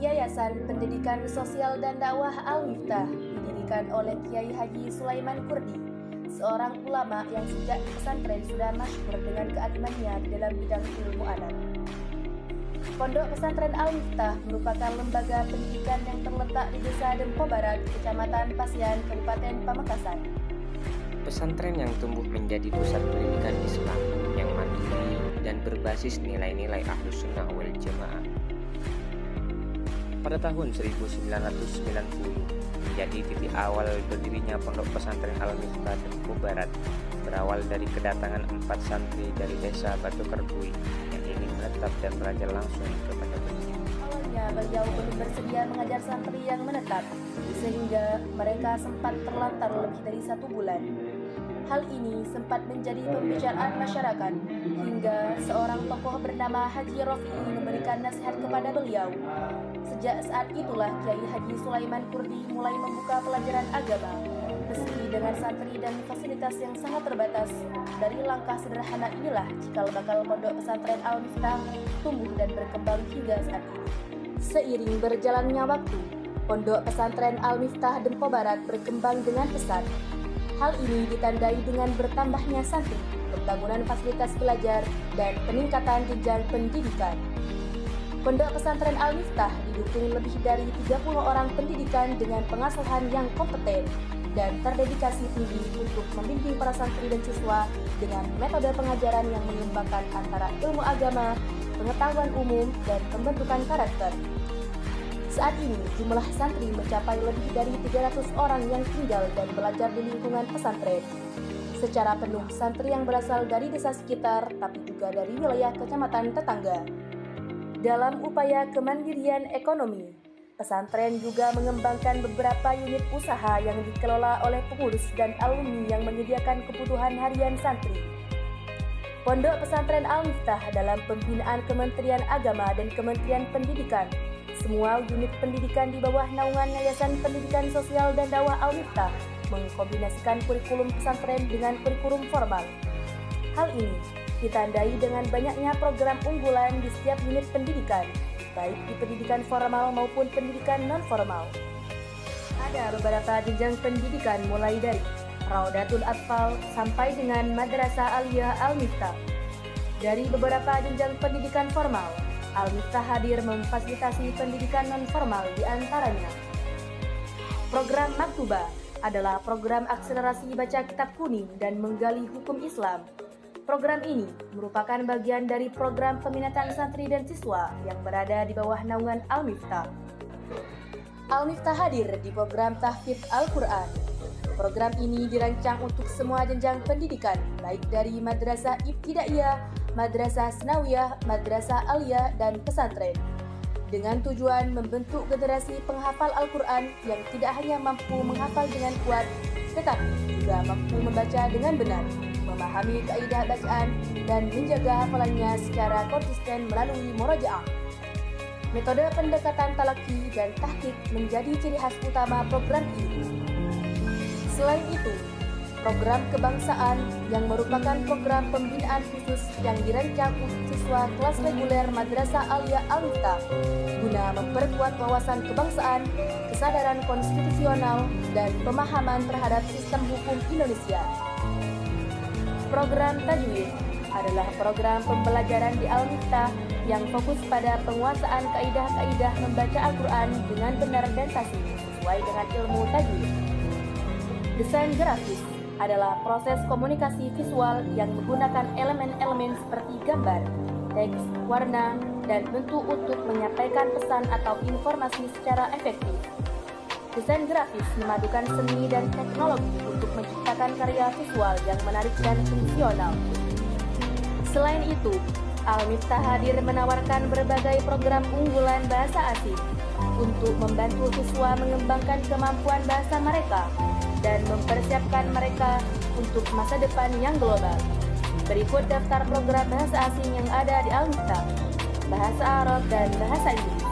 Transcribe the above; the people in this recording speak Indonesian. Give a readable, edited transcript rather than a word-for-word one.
Yayasan Pendidikan Sosial dan Dakwah Al-Miftah didirikan oleh Kiai Haji Sulaiman Kurdi, seorang ulama yang sejak di pesantren sudah masyhur dengan kealimannya di dalam bidang ilmu adat. Pondok Pesantren Al-Miftah merupakan lembaga pendidikan yang terletak di Desa Dempo Barat, Kecamatan Pasian, Kabupaten Pamekasan. Pesantren yang tumbuh menjadi pusat pendidikan Islam yang mandiri dan berbasis nilai-nilai Ahlus Sunnah wal Jamaah. Pada tahun 1990 menjadi titik awal berdirinya Pondok Pesantren Al-Miftah Dempo Barat, berawal dari kedatangan 4 santri dari desa Batu Kerbui yang ingin menetap dan belajar langsung kepada beliau. Awalnya beliau belum bersedia mengajar santri yang menetap, sehingga mereka sempat terlantar lebih dari 1 bulan. Hal ini sempat menjadi pembicaraan masyarakat, hingga seorang tokoh bernama Haji Rofi'i memberikan nasihat kepada beliau. Sejak saat itulah Kiai Haji Sulaiman Kurdi mulai membuka pelajaran agama, meski dengan santri dan fasilitas yang sangat terbatas. Dari langkah sederhana inilah cikal bakal Pondok Pesantren Al-Miftah tumbuh dan berkembang hingga saat ini. Seiring berjalannya waktu, Pondok Pesantren Al-Miftah Dempo Barat berkembang dengan pesat. Hal ini ditandai dengan bertambahnya santri, pembangunan fasilitas belajar, dan peningkatan jenjang pendidikan. Pondok Pesantren Al-Miftah didukung lebih dari 30 orang pendidikan dengan pengasuhan yang kompeten dan terdedikasi tinggi untuk membimbing para santri dan siswa dengan metode pengajaran yang mengembangkan antara ilmu agama, pengetahuan umum, dan pembentukan karakter. Saat ini, jumlah santri mencapai lebih dari 300 orang yang tinggal dan belajar di lingkungan pesantren. Secara penuh, santri yang berasal dari desa sekitar, tapi juga dari wilayah kecamatan tetangga. Dalam upaya kemandirian ekonomi, pesantren juga mengembangkan beberapa unit usaha yang dikelola oleh pengurus dan alumni yang menyediakan kebutuhan harian santri. Pondok Pesantren Al-Miftah dalam pembinaan Kementerian Agama dan Kementerian Pendidikan. Semua unit pendidikan di bawah naungan Yayasan Pendidikan Sosial dan Dakwah Al-Miftah mengkombinasikan kurikulum pesantren dengan kurikulum formal. Hal ini ditandai dengan banyaknya program unggulan di setiap unit pendidikan, baik di pendidikan formal maupun pendidikan non-formal. Ada beberapa jenjang pendidikan mulai dari Raudatul Atfal sampai dengan Madrasah Aliyah Al-Miftah. Dari beberapa jenjang pendidikan formal, Al-Miftah hadir memfasilitasi pendidikan non-formal di antaranya. Program Maktuba adalah program akselerasi baca kitab kuning dan menggali hukum Islam. Program ini merupakan bagian dari program peminatan santri dan siswa yang berada di bawah naungan Al-Miftah. Al-Miftah hadir di program Tahfidz Al-Quran. Program ini dirancang untuk semua jenjang pendidikan, baik dari madrasah ibtidaiyah, madrasah senawiyah, madrasah aliyah, dan pesantren, dengan tujuan membentuk generasi penghafal Al-Quran yang tidak hanya mampu menghafal dengan kuat, tetapi juga mampu membaca dengan benar, memahami kaidah bacaan, dan menjaga hafalannya secara konsisten melalui murojaah. Metode pendekatan talaki dan tahqiq menjadi ciri khas utama program ini. Selain itu, program kebangsaan yang merupakan program pembinaan khusus yang dirancang untuk siswa kelas reguler Madrasah Aliyah Al-Miftah guna memperkuat wawasan kebangsaan, kesadaran konstitusional, dan pemahaman terhadap sistem hukum Indonesia. Program Tajwid adalah program pembelajaran di Al-Miftah yang fokus pada penguasaan kaidah-kaidah membaca Al-Quran dengan benar dan fasih sesuai dengan ilmu tajwid. Desain grafis adalah proses komunikasi visual yang menggunakan elemen-elemen seperti gambar, teks, warna, dan bentuk untuk menyampaikan pesan atau informasi secara efektif. Desain grafis memadukan seni dan teknologi untuk menciptakan karya visual yang menarik dan fungsional. Selain itu, Al-Miftah hadir menawarkan berbagai program unggulan bahasa asing untuk membantu siswa mengembangkan kemampuan bahasa mereka dan mempersiapkan mereka untuk masa depan yang global. Berikut daftar program bahasa asing yang ada di Al-Miftah: bahasa Arab dan bahasa Inggris.